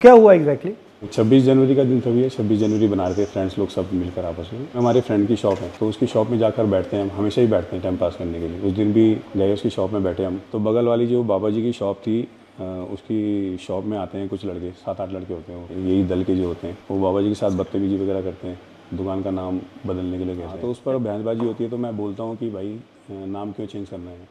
क्या हुआ एग्जैक्टली? 26 जनवरी का दिन था भैया। 26 जनवरी बना रहे थे फ्रेंड्स लोग सब मिलकर आपस में। हमारे फ्रेंड की शॉप है तो उसकी शॉप में जाकर बैठते हैं हम, हमेशा ही बैठते हैं टाइम पास करने के लिए। उस दिन भी गए उसकी शॉप में बैठे हम, तो बगल वाली जो बाबा जी की शॉप थी उसकी शॉप में आते हैं कुछ लड़के, 7-8 लड़के होते हैं, यही दल के जो होते हैं, वो बाबा जी के साथ बदतमीजी वगैरह करते हैं, दुकान का नाम बदलने के लिए कहते हैं। तो उस पर बहसबाजी होती है तो मैं बोलता हूँ कि भाई नाम क्यों चेंज करना है।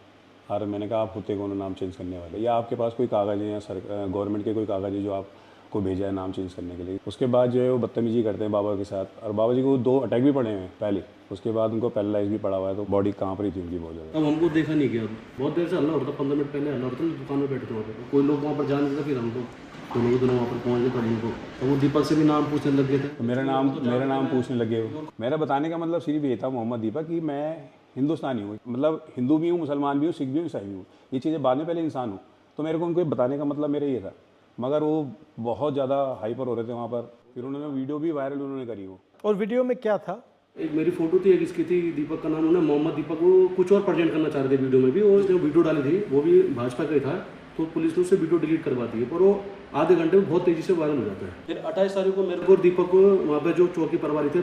और मैंने कहा आप होते कौन नाम चेंज करने वाले, या आपके पास कोई कागज़ है या गवर्नमेंट के कोई कागज़ है जो आपको भेजा है नाम चेंज करने के लिए। उसके बाद जो है वो बदतमीजी करते हैं बाबा के साथ, और बाबा जी को 2 अटैक भी पड़े हैं पहले। उसके बाद उनको पैरालाइज भी पड़ा हुआ है, तो बॉडी कांप रही थी उनकी बहुत ज़्यादा। अब हमको देखा नहीं गया, बहुत देर से हल्ला हो रहा था, 15 मिनट पहले हल्ला हो रहा था, दुकान में बैठे थे वहाँ पे, कोई लोग वहाँ पर जा नहीं था। फिर हम लोग दोनों वहाँ पर पहुँच गए तब उनको, तो वो दीपक से भी नाम पूछने लग गए थे। तो मेरा नाम पूछने लगे हो। मेरा बताने का मतलब सिर्फ ये था मोहम्मद दीपक कि मैं हिंदुस्तानी हूँ, मतलब हिंदू भी हूँ, मुसलमान भी हूँ, सिख भी हूँ, ईसाई भी हूँ, ये चीज़ें बाद में, पहले इंसान हूँ। तो मेरे को उनको बताने का मतलब मेरा ये था, मगर वो बहुत ज़्यादा हाइपर हो रहे थे वहाँ पर। फिर उन्होंने वीडियो भी वायरल उन्होंने करी वो। और वीडियो में क्या था? एक मेरी फोटो थी, एक इसकी थी, दीपक का नाम, उन्होंने मोहम्मद दीपक को कुछ और प्रेजेंट करना चाह रहे थे वीडियो में भी, और जो वीडियो डाली थी वो भी भाजपा का ही था, तो पुलिस ने उससे वीडियो डिलीट करवा दी है, पर वो आधे घंटे में बहुत तेज़ी से वायरल हो जाता है। फिर 28 तारीख को मेरे को और दीपक को वहाँ पर जो चौकी प्रभारी थे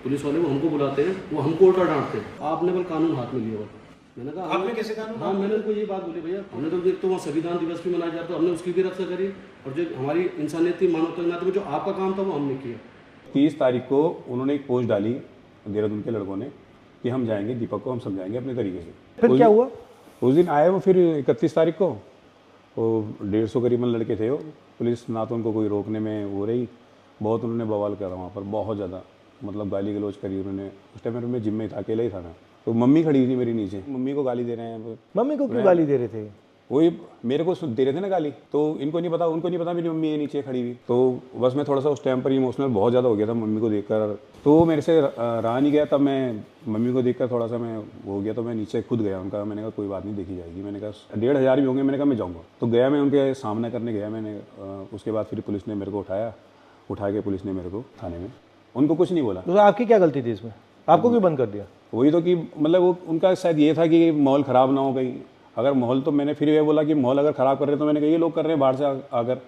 पुलिस वाले, वो हमको बुलाते हैं, वो हमको उल्टा डांटते हैं, आपने बल कानून हाथ में लिया हुआ। मैंने कहा आपने कैसे कानून? हाँ, मैंने उनको ये बात बोली, भैया हमने तो देख तो वहाँ संविधान दिवस भी मनाया जाता है, हमने उसकी भी रक्षा करी, और जो हमारी इंसानियत थी, मानवता के नाते में जो आपका काम था वो हमने किया। 30 तारीख को उन्होंने एक पोस्ट डाली देहरादून के लड़कों ने कि हम जाएंगे, दीपक को हम समझाएंगे अपने तरीके से। फिर क्या हुआ? उस दिन आए वो, फिर 31 तारीख को वो 150 करीबन लड़के थे वो। पुलिस ना तो उनको कोई रोकने में वो रही, बहुत उन्होंने बवाल करा वहाँ पर, बहुत ज़्यादा, मतलब गाली गलौज करी उन्होंने। उस टाइम मैं जिम में था, अकेला ही था मैं, तो मम्मी खड़ी थी मेरी नीचे, मम्मी को गाली दे रहे हैं। मम्मी को क्यों गाली दे रहे थे? वही मेरे को दे रहे थे ना गाली, तो इनको नहीं पता, उनको नहीं पता मेरी मम्मी है नीचे खड़ी हुई। तो बस मैं थोड़ा सा उस टाइम पर इमोशनल बहुत ज़्यादा हो गया था मम्मी को देखकर, तो वो मेरे से रहा नहीं गया। तब मैं मम्मी को देखकर थोड़ा सा मैं हो गया, तो मैं नीचे खुद गया उनका। मैंने कहा कोई बात नहीं, देखी जाएगी। मैंने कहा 1500 भी होंगे, मैंने कहा मैं जाऊँगा। तो गया, मैं उनके सामना करने गया मैंने। उसके बाद फिर पुलिस ने मेरे को उठा के पुलिस ने मेरे को थाने में, उनको कुछ नहीं बोला। तो आपकी क्या गलती थी इसमें? आपको क्यों बंद कर दिया? वही तो कि मतलब वो उनका शायद ये था कि माहौल ख़राब ना हो कहीं। अगर माहौल, तो मैंने फिर ये बोला कि माहौल अगर ख़राब कर रहे हैं, तो मैंने कहा ये लोग कर रहे हैं बाहर से आकर।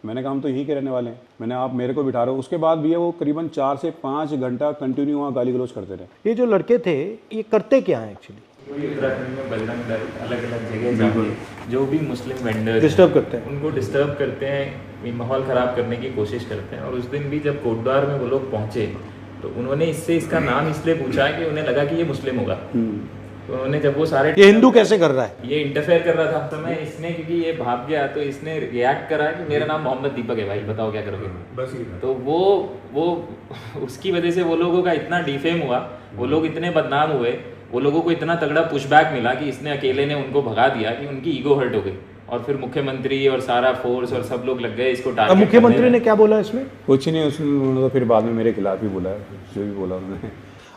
मैंने कहा हम तो यहीं के रहने वाले हैं, मैंने आप मेरे को बिठा रहे हो। उसके बाद भी वो करीबन 4 से 5 घंटा कंटिन्यू वहाँ गाली गलौज करते रहे। ये जो लड़के थे ये करते क्या हैं एक्चुअली? उत्तराखंड में बजरंग दल अलग अलग जगह जाके जो भी मुस्लिम वेंडर डिस्टर्ब करते हैं, उनको डिस्टर्ब करते हैं, माहौल ख़राब करने की कोशिश करते हैं। और उस दिन भी जब कोटद्वार में वो लोग पहुँचे तो उन्होंने इसका नाम इसलिए पूछा कि उन्हें लगा कि ये मुस्लिम होगा। तो उन्होंने जब वो सारे, ये हिंदू कैसे कर रहा है, ये इंटरफेयर कर रहा था, तो मैं इसने, क्योंकि ये भाग गया तो इसने रिएक्ट करा कि मेरा नाम मोहम्मद दीपक है भाई, बताओ क्या करोगे। बस तो वो उसकी वजह से वो लोगों का इतना डिफेम हुआ, वो लोग इतने बदनाम हुए, वो लोगों को इतना तगड़ा पुशबैक मिला कि इसने अकेले ने उनको भगा दिया कि उनकी ईगो हर्ट हो गई। और फिर मुख्यमंत्री और सारा फोर्स और सब लोग लग गए इसको टारगेट। मुख्यमंत्री ने क्या बोला इसमें? कुछ नहीं, उन्होंने तो फिर बाद में मेरे खिलाफ ही बोला है, जो भी बोला उन्होंने।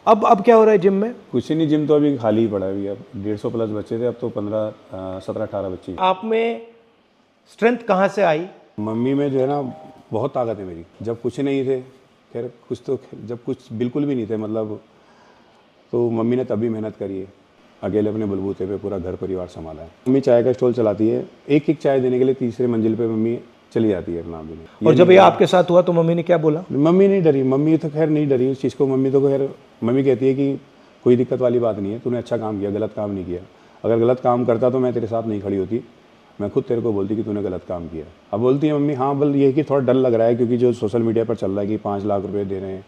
अब क्या हो रहा है जिम में? कुछ नहीं, जिम तो अभी खाली ही पड़ा है। अभी अब 150 प्लस बच्चे थे, अब तो 17-18 बच्चे। आप में स्ट्रेंथ कहाँ से आई? मम्मी में जो है ना बहुत ताकत है मेरी। जब कुछ नहीं थे, खैर कुछ तो, जब कुछ बिल्कुल भी नहीं थे मतलब, तो मम्मी ने तभी मेहनत करी है, अकेले अपने बलबूते पे पूरा घर परिवार संभाला है। मम्मी चाय का स्टॉल चलाती है, एक चाय देने के लिए 3री मंजिल पे मम्मी चली जाती है नाम देने। और जब ये आपके साथ हुआ तो मम्मी ने क्या बोला? मम्मी नहीं डरी, मम्मी तो खैर नहीं डरी उस चीज़ को। मम्मी तो खैर, मम्मी कहती है कि कोई दिक्कत वाली बात नहीं है, तूने अच्छा काम किया, गलत काम नहीं किया। अगर गलत काम करता तो मैं तेरे साथ नहीं खड़ी होती, मैं खुद तेरे को बोलती कि तूने गलत काम किया। अब बोलती है मम्मी हाँ, बल ये कि थोड़ा डर लग रहा है, क्योंकि जो सोशल मीडिया पर चल रहा है कि 5 लाख रुपये दे रहे हैं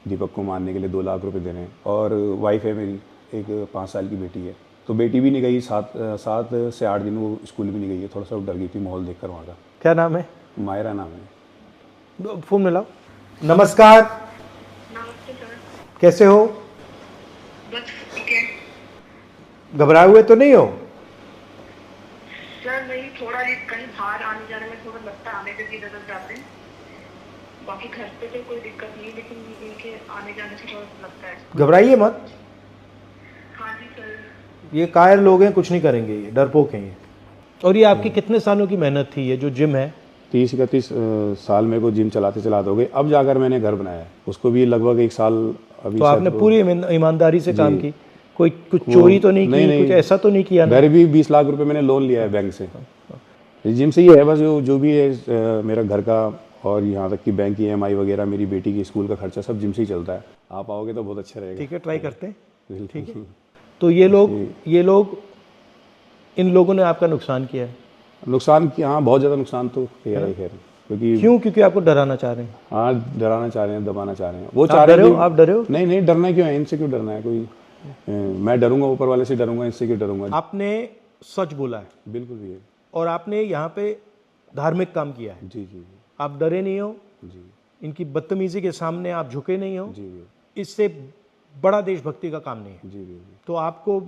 दीपक को मारने के लिए, 2 लाख रुपये दे रहे हैं। और वाइफ है मेरी, एक 5 साल की बेटी है, तो बेटी भी नहीं गई, 7 से 8 दिन वो स्कूल भी नहीं गई है। थोड़ा सा डर गई थी माहौल देखकर वहाँ का। क्या नाम है? मायरा नाम है। फोन मिलाओ। नमस्कार। नमस्ते सर। कैसे हो? बस ठीक है। घबराए हुए तो नहीं हो? सर नहीं, थोड़ा ये कहीं बाहर आने जाने में थोड़ा लगता है, आने के इधर उधर जाते हैं, बाकी घर पे तो कोई दिक्कत नहीं, लेकिन इनके आने जाने से थोड़ा लगता है। घबराइए मत। हाँ जी सर। ये कायर लोग हैं, कुछ नहीं करेंगे, ये डरपोक हैं ये। और ये आपकी कितने सालों की मेहनत थी, ये जो जिम है? 30-31 साल मेरे को जिम चलाते हो गए, अब जाकर मैंने घर बनाया है। उसको भी लगभग 1 साल अभी। तो आपने पूरी ईमानदारी से काम की, कुछ चोरी तो नहीं की, कुछ ऐसा तो नहीं किया ना? घर भी 20 लाख रुपए मैंने लोन लिया है बैंक से। जिम से ये है बस, जो भी है मेरा घर का और यहाँ तक कि बैंक की EMI वगैरह, मेरी बेटी की स्कूल का खर्चा सब जिम से ही चलता है। आप आओगे तो बहुत अच्छा रहेगा। ठीक है, ट्राई करते हैं। बिल्कुल। ठीक है, तो ये लोग इन लोगों ने आपका नुकसान किया है। नुकसान की, हाँ बहुत ज़्यादा नुकसान तो खैर है, क्योंकि क्योंकि आपको डराना चाह रहे हैं। हाँ, डराना चाह रहे हैं, दबाना चाह रहे हैं। वो चाह आप रहे डरे हैं हो? आप डरे हो? नहीं नहीं, डरना क्यों है, इनसे क्यों डरना है कोई। मैं डरूंगा ऊपर वाले से डरूंगा, इससे क्यों डरूंगा। आपने सच बोला है बिल्कुल भी है। और आपने यहाँ पे धार्मिक काम किया है। जी जी जी आप डरे नहीं हो, जी इनकी बदतमीजी के सामने आप झुके नहीं हो। जी जी इससे बड़ा देशभक्ति का काम नहीं है। जी जी तो आपको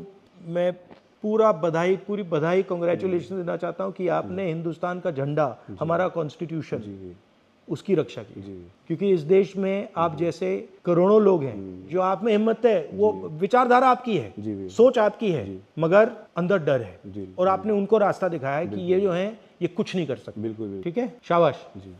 मैं पूरी बधाई कांग्रेचुलेशन देना चाहता हूँ कि आपने हिंदुस्तान का झंडा, हमारा कॉन्स्टिट्यूशन, जी उसकी रक्षा की। जी क्योंकि इस देश में आप जैसे करोड़ों लोग हैं, जो आप में हिम्मत है, वो विचारधारा आपकी है, जी सोच आपकी है, मगर अंदर डर है। जी और आपने उनको रास्ता दिखाया है कि ये जो है ये कुछ नहीं कर सकते। बिल्कुल बिल्कुल। ठीक है, शाबाश। जी।